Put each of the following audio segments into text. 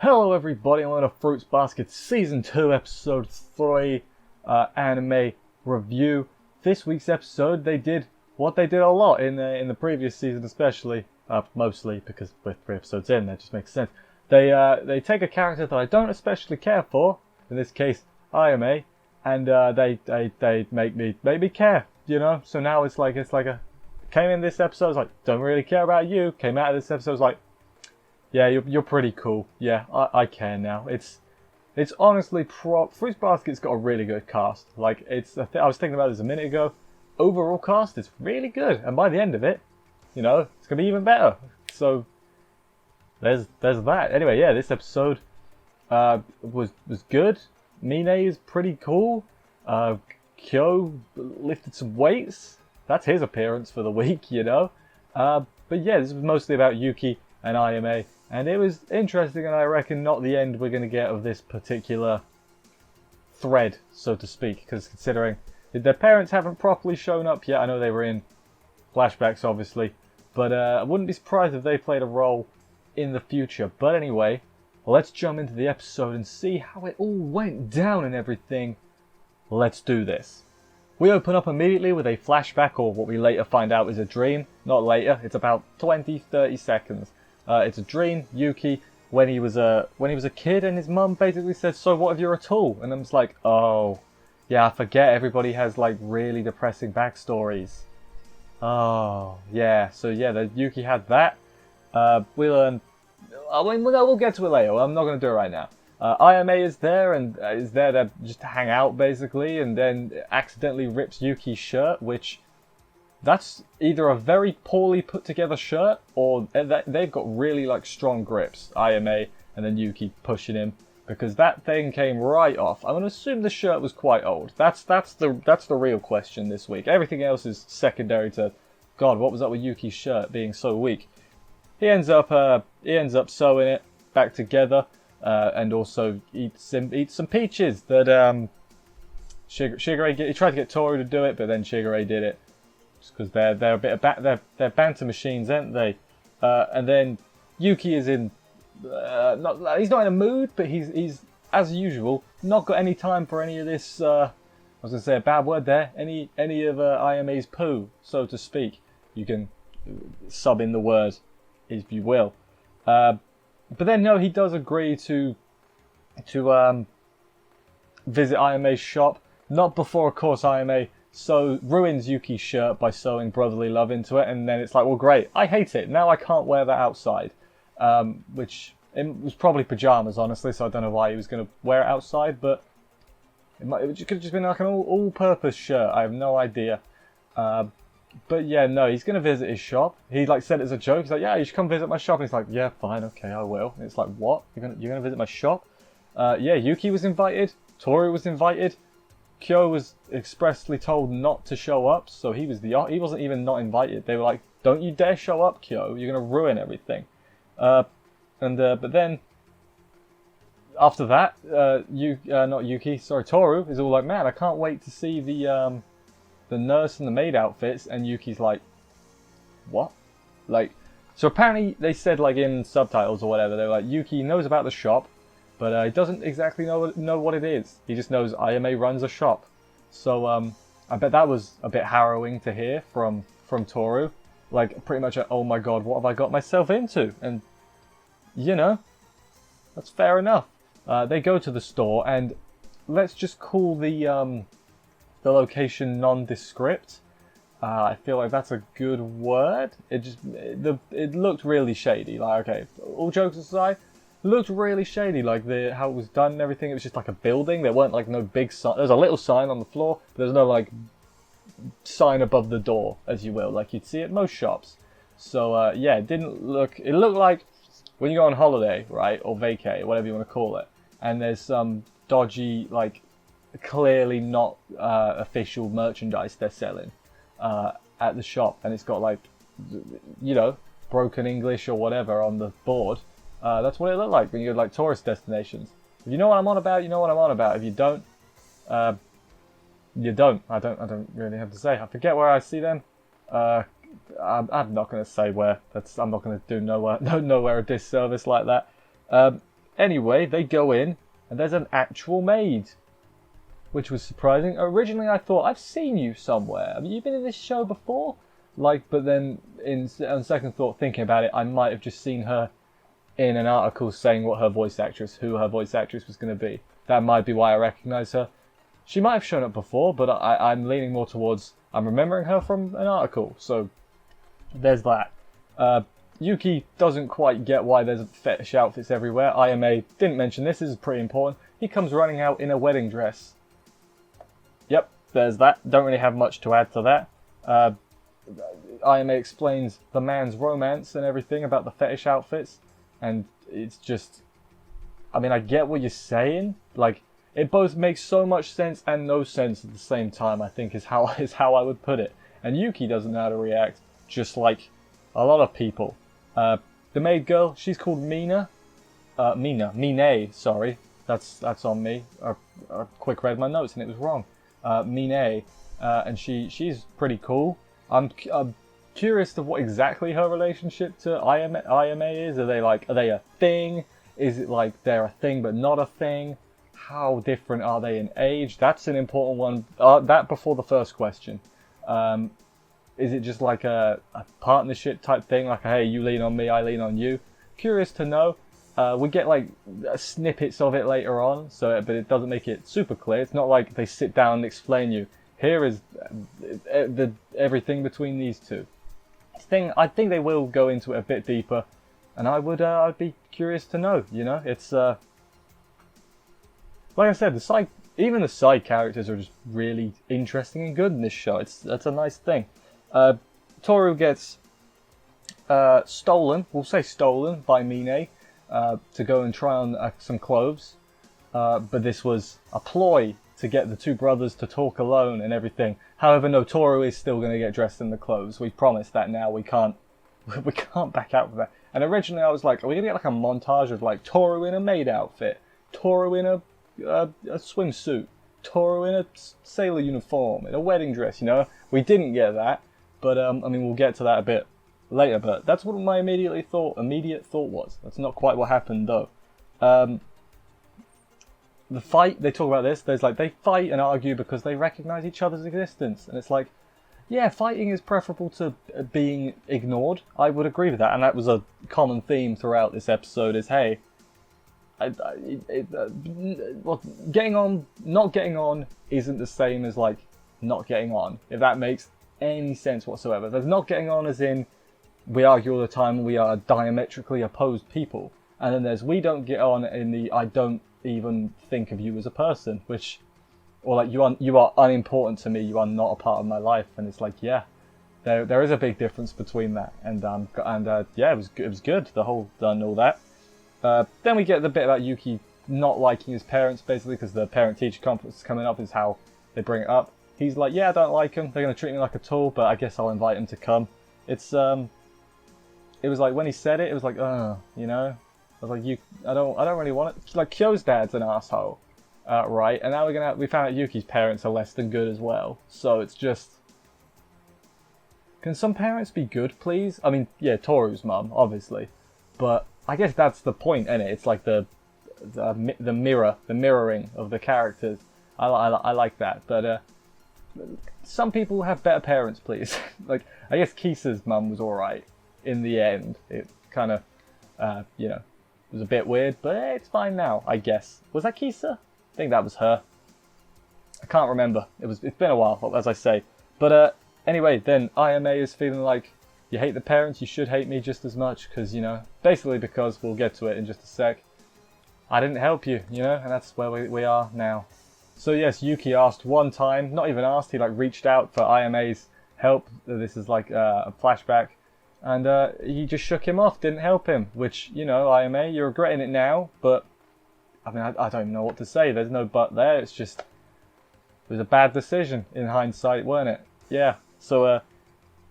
Hello everybody, I'm on a Fruits Basket Season 2 Episode 3 anime review. This week's episode, they did what they did a lot in the previous season especially, mostly because we're 3 episodes in, that just makes sense. They take a character that I don't especially care for, in this case Ayame, and they make me care, you know? So now it's like came in this episode, I was like, don't really care about you, came out of this episode, I was like, yeah, you're pretty cool. Yeah, I care now. It's honestly Fruits Basket's got a really good cast. Like I was thinking about this a minute ago. Overall cast is really good, and by the end of it, you know, it's gonna be even better. So there's that. Anyway, yeah, this episode was good. Mine is pretty cool. Kyo lifted some weights. That's his appearance for the week, you know. But yeah, this was mostly about Yuki and Ayame. And it was interesting, and I reckon not the end we're going to get of this particular thread, so to speak, because considering their parents haven't properly shown up yet. I know they were in flashbacks, obviously, but I wouldn't be surprised if they played a role in the future. But anyway, let's jump into the episode and see how it all went down and everything. Let's do this. We open up immediately with a flashback, or what we later find out is a dream. Not later, it's about 20-30 seconds. It's a dream. Yuki, when he was a kid, and his mum basically said, "So what if you're a tool?" And I'm just like, oh, yeah, I forget everybody has like really depressing backstories. Oh, yeah. So yeah, Yuki had that. We learn. I mean, we'll get to it later. I'm not going to do it right now. Ayame is there and is there to just hang out basically, and then accidentally rips Yuki's shirt, which. That's either a very poorly put together shirt, or they've got really like strong grips, Ayame and then Yuki pushing him, because that thing came right off. I'm gonna assume the shirt was quite old. That's the real question this week. Everything else is secondary to, God, what was up with Yuki's shirt being so weak? He ends up sewing it back together, and also eats some peaches that Shigure he tried to get Toru to do it, but then Shigure did it. Because they're a bit of they're banter machines, aren't they? And then Yuki is in he's not in a mood, but he's as usual not got any time for any of this. I was gonna say a bad word there. Any of Ayame's poo, so to speak. You can sub in the word if you will. But then no, he does agree to visit Ayame's shop. Not before, of course, Ayame ruins Yuki's shirt by sewing brotherly love into it, and then it's like, well, great, I hate it, now I can't wear that outside. Which, it was probably pyjamas, honestly, so I don't know why he was going to wear it outside, but it could have just been like an all-purpose shirt, I have no idea. But yeah, no, he's going to visit his shop. He like said it as a joke, he's like, yeah, you should come visit my shop, and he's like, yeah, fine, okay, I will. And it's like, what? You're gonna visit my shop? Yeah, Yuki was invited, Toru was invited, Kyo was expressly told not to show up, so he wasn't even not invited. They were like, "Don't you dare show up, Kyo! You're gonna ruin everything." But then after that, Toru is all like, "Man, I can't wait to see the nurse and the maid outfits." And Yuki's like, "What?" Like, so apparently they said like in subtitles or whatever, they were like, Yuki knows about the shop, but he doesn't exactly know what it is. He just knows Ayame runs a shop. So I bet that was a bit harrowing to hear from Toru. Like pretty much, oh my god, what have I got myself into? And you know, that's fair enough. They go to the store, and let's just call the location nondescript. I feel like that's a good word. It looked really shady. Like, okay, all jokes aside, looked really shady, like how it was done and everything. It was just like a building. There weren't like no big sign. There's a little sign on the floor, but there's no like sign above the door, as you will, like you'd see at most shops. So yeah, it looked like when you go on holiday, right, or vacay, whatever you want to call it, and there's some dodgy, like clearly not official merchandise they're selling at the shop, and it's got like, you know, broken English or whatever on the board. That's what it looked like when you go to like tourist destinations. If you know what I'm on about, you know what I'm on about. If you don't, you don't. I don't really have to say. I forget where I see them. I'm not going to say where. I'm not going to do nowhere a disservice like that. Anyway, they go in, and there's an actual maid, which was surprising. Originally, I thought, I've seen you somewhere. Have you been in this show before? But then on second thought, thinking about it, I might have just seen her in an article saying who her voice actress was going to be. That might be why I recognise her. She might have shown up before, but I'm leaning more towards I'm remembering her from an article. So there's that. Yuki doesn't quite get why there's fetish outfits everywhere. Ayame didn't mention this. This is pretty important. He comes running out in a wedding dress. Yep, there's that. Don't really have much to add to that. Ayame explains the man's romance and everything about the fetish outfits, and it's just, I mean, I get what you're saying. Like, it both makes so much sense and no sense at the same time, I think is how I would put it. And Yuki doesn't know how to react, just like a lot of people. The maid girl, she's called Mine, sorry. That's on me. I quick read my notes and it was wrong. Mine, and she's pretty cool. I'm curious to what exactly her relationship to Ayame is. Are they a thing? Is it like they're a thing but not a thing? How different are they in age? That's an important one. That before the first question. Is it just like a partnership type thing? Like, hey, you lean on me, I lean on you. Curious to know. We get like snippets of it later on, but it doesn't make it super clear. It's not like they sit down and explain you. Here is everything between these two. I think they will go into it a bit deeper, and I'd be curious to know. You know, it's like I said, even the side characters are just really interesting and good in this show. That's a nice thing. Toru gets stolen. We'll say stolen by Mine to go and try on some clothes, but this was a ploy to get the two brothers to talk alone and everything. However, no, Toru is still going to get dressed in the clothes. We promised that now. We can't back out of that. And originally I was like, are we going to get like a montage of like Toru in a maid outfit, Toru in a swimsuit, Toru in a sailor uniform, in a wedding dress, you know? We didn't get that, but I mean, we'll get to that a bit later, but that's what my immediate thought was. That's not quite what happened though. The fight, they talk about this, they fight and argue because they recognize each other's existence. And it's like, yeah, fighting is preferable to being ignored. I would agree with that. And that was a common theme throughout this episode is, hey, getting on, not getting on isn't the same as like not getting on, if that makes any sense whatsoever. There's not getting on as in we argue all the time and we are diametrically opposed people. And then there's we don't get on in the I don't even think of you as a person, or like you are unimportant to me, you are not a part of my life. And it's like, yeah, there is a big difference between that, and yeah, it was good, the whole done all that. Then we get the bit about Yuki not liking his parents, basically, because the parent-teacher conference is coming up, is how they bring it up. He's like, yeah, I don't like them, they're going to treat me like a tool, but I guess I'll invite him to come. It was like, when he said it was like, you know, I was like, I don't really want it. Like, Kyo's dad's an asshole, right? And now we found out Yuki's parents are less than good as well. So it's just, can some parents be good, please? I mean, yeah, Toru's mum, obviously, but I guess that's the point, isn't it? It's like the mirroring of the characters. I like that, but some people have better parents, please. Like, I guess Kisa's mum was alright in the end. It kind of, you know, was a bit weird, but it's fine now, I guess. Was that Kisa? I think that was her. I can't remember. It's been a while, as I say. But anyway, then Ayame is feeling like, you hate the parents, you should hate me just as much, because, you know, basically because, we'll get to it in just a sec, I didn't help you, you know, and that's where we are now. So yes, Yuki asked one time, not even asked, he like reached out for Ayame's help. This is like a flashback. And he just shook him off, didn't help him, which, you know, Ayame, you're regretting it now, but, I mean, I don't even know what to say. There's no but there. It's just, it was a bad decision in hindsight, weren't it? Yeah. So,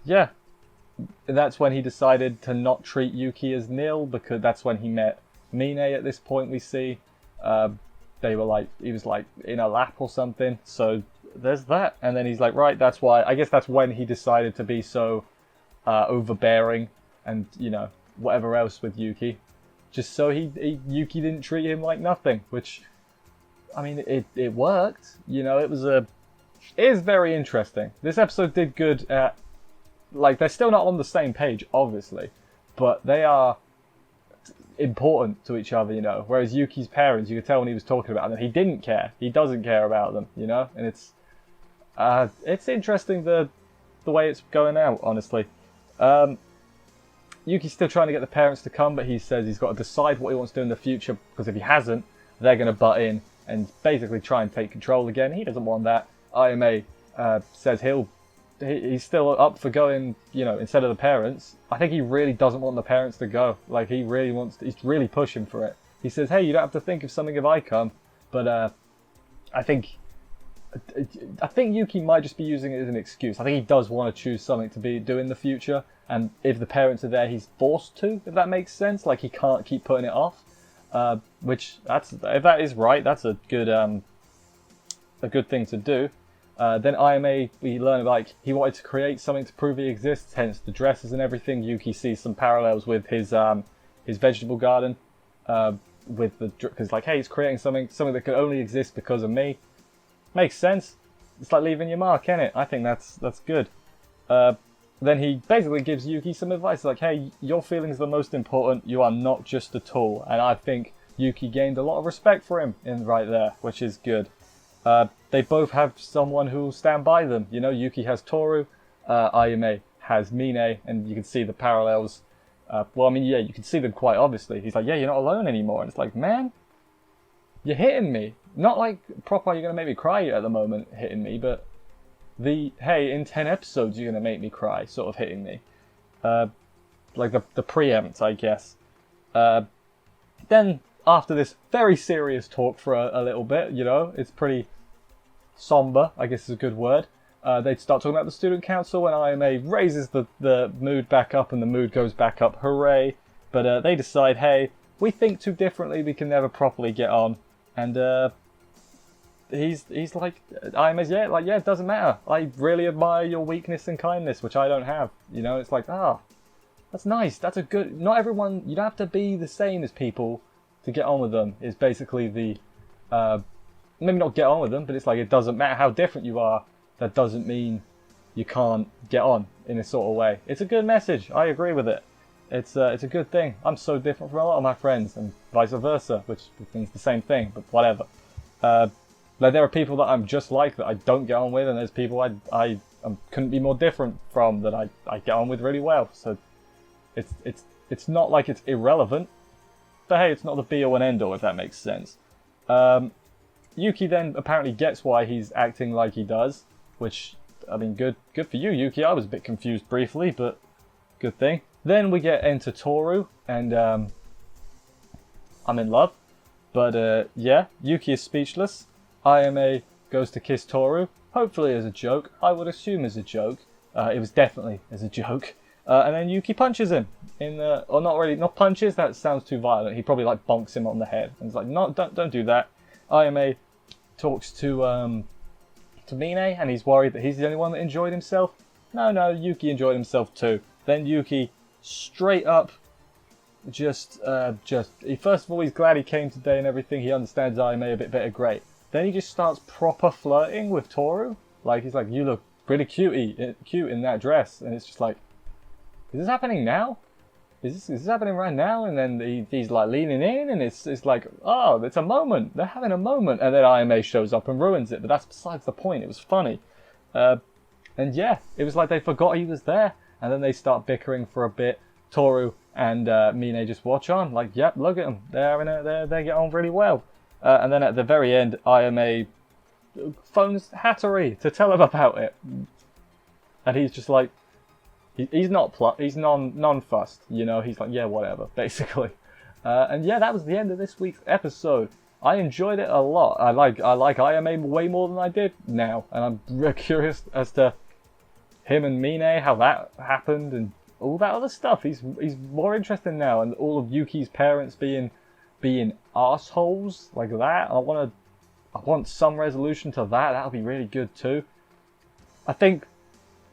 yeah. That's when he decided to not treat Yuki as nil, because that's when he met Mine at this point, we see. They were like, he was like in a lap or something. So, there's that. And then he's like, right, that's why, I guess that's when he decided to be so overbearing and, you know, whatever else with Yuki. just so Yuki didn't treat him like nothing. Which, I mean, it worked. You know, it is very interesting. This episode did good at, like, they're still not on the same page, obviously, but they are important to each other, you know. Whereas Yuki's parents, you could tell when he was talking about them, he didn't care. He doesn't care about them, you know. And it's interesting the way it's going out, honestly. Yuki's still trying to get the parents to come, but he says he's got to decide what he wants to do in the future, because if he hasn't, they're going to butt in and basically try and take control again. He doesn't want that. Ayame says he's still up for going, you know, instead of the parents. I think he really doesn't want the parents to go. Like, he's really pushing for it. He says, hey, you don't have to think of something if I come. But I think Yuki might just be using it as an excuse. I think he does want to choose something to do in the future. And if the parents are there, he's forced to, if that makes sense. Like, he can't keep putting it off. If that is right, that's a good thing to do. Then Ayame, we learn, like, he wanted to create something to prove he exists, hence the dresses and everything. Yuki sees some parallels with his vegetable garden, because, like, hey, he's creating something that could only exist because of me. Makes sense. It's like leaving your mark, innit? I think that's good. Then he basically gives Yuki some advice, like, hey, your feelings are the most important. You are not just a tool. And I think Yuki gained a lot of respect for him right there, which is good. They both have someone who will stand by them. You know, Yuki has Toru, Ayame has Mine, and you can see the parallels. Well, I mean, yeah, you can see them quite obviously. He's like, yeah, you're not alone anymore. And it's like, man, you're hitting me. Not like proper, you're going to make me cry at the moment hitting me, but hey, in 10 episodes you're going to make me cry sort of hitting me. Like the preempt, I guess. Then, after this very serious talk for a little bit, you know, it's pretty somber, I guess is a good word. They start talking about the student council, and Ayame raises the mood back up, and the mood goes back up, hooray. But they decide, hey, we think too differently, we can never properly get on. And he's like, Ayame's, yeah, it doesn't matter. I really admire your weakness and kindness, which I don't have. You know, it's like, that's nice, that's a good, not everyone, you don't have to be the same as people to get on with them, is basically the, maybe not get on with them, but it's like, it doesn't matter how different you are, that doesn't mean you can't get on in a sort of way. It's a good message, I agree with it. It's a good thing. I'm so different from a lot of my friends, and vice versa, which means the same thing, but whatever. Like, there are people that I'm just like, that I don't get on with, and there's people I couldn't be more different from, that I get on with really well. So it's not like it's irrelevant, but hey, it's not the be-all and end-all, if that makes sense. Yuki then apparently gets why he's acting like he does, which, I mean, good for you, Yuki. I was a bit confused briefly, but good thing. Then we get into Toru, and I'm in love. But yeah, Yuki is speechless. Ayame goes to kiss Toru, hopefully as a joke. I would assume as a joke. It was definitely as a joke. And then Yuki punches him or not punches. That sounds too violent. He probably like bonks him on the head, and it's like, no, don't do that. Ayame talks to Mine, and he's worried that he's the only one that enjoyed himself. No, Yuki enjoyed himself too. Then Yuki straight up first of all, he's glad he came today and everything. He understands Ayame a bit better, great. Then he just starts proper flirting with Toru. Like, he's like, you look pretty cute in that dress. And it's just like, is this happening now? Is this happening right now? And then he's like leaning in, and it's like, oh, it's a moment. They're having a moment. And then Ayame shows up and ruins it. But that's besides the point. It was funny. And yeah, it was like they forgot he was there. And then they start bickering for a bit. Toru and Mine just watch on. Like, yep, look at them. They get on really well. And then at the very end, Ayame phones Hattori to tell him about it. And he's just like, he's non-fussed, you know. He's like, yeah, whatever, basically. And yeah, that was the end of this week's episode. I enjoyed it a lot. I like Ayame way more than I did now, and I'm really curious as to him and Mine, how that happened, and all that other stuff. He's more interesting now, and all of Yuki's parents being assholes like that. I want some resolution to that. That'll be really good too. I think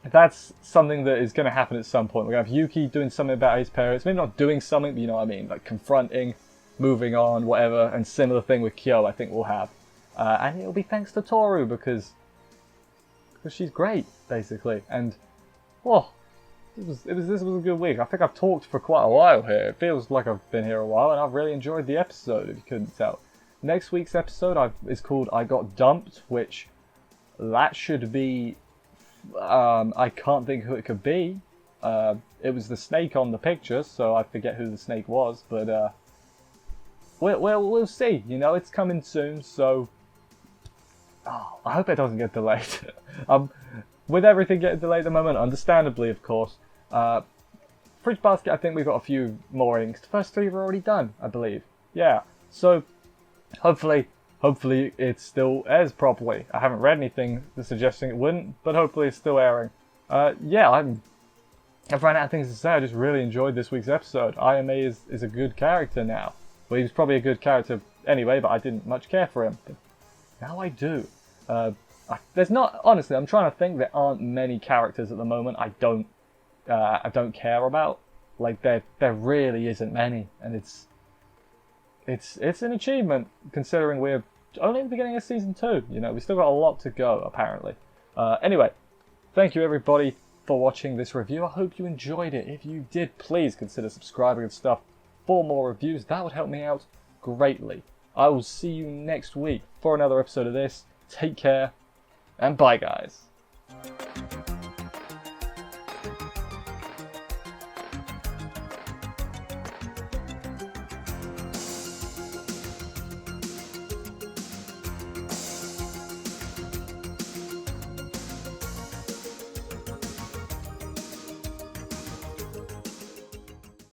that's something that is going to happen at some point. We're going to have Yuki doing something about his parents. Maybe not doing something, but you know what I mean. Like confronting, moving on, whatever. And similar thing with Kyo, I think we'll have. And it'll be thanks to Toru because she's great, basically. And, oh, this was a good week. I think I've talked for quite a while here. It feels like I've been here a while, and I've really enjoyed the episode, if you couldn't tell. Next week's episode is called I Got Dumped, which that should be... I can't think who it could be. It was the snake on the picture, so I forget who the snake was, but we'll see. You know, it's coming soon, so I hope it doesn't get delayed. With everything getting delayed at the moment, understandably, of course. Fridge Basket, I think we've got a few more inks. The first 3 were already done, I believe. Yeah, so hopefully it still airs properly. I haven't read anything suggesting it wouldn't, but hopefully it's still airing. Yeah, I've run out of things to say. I just really enjoyed this week's episode. Ayame is a good character now. Well, he was probably a good character anyway, but I didn't much care for him. But now I do. There's not, honestly, I'm trying to think, there aren't many characters at the moment I don't care about. Like, there really isn't many, and it's an achievement considering we're only at the beginning of season 2. You know, we still got a lot to go, apparently. Anyway, thank you everybody for watching this review. I hope you enjoyed it. If you did, please consider subscribing and stuff for more reviews. That would help me out greatly. I will see you next week for another episode of this. Take care, and bye, guys.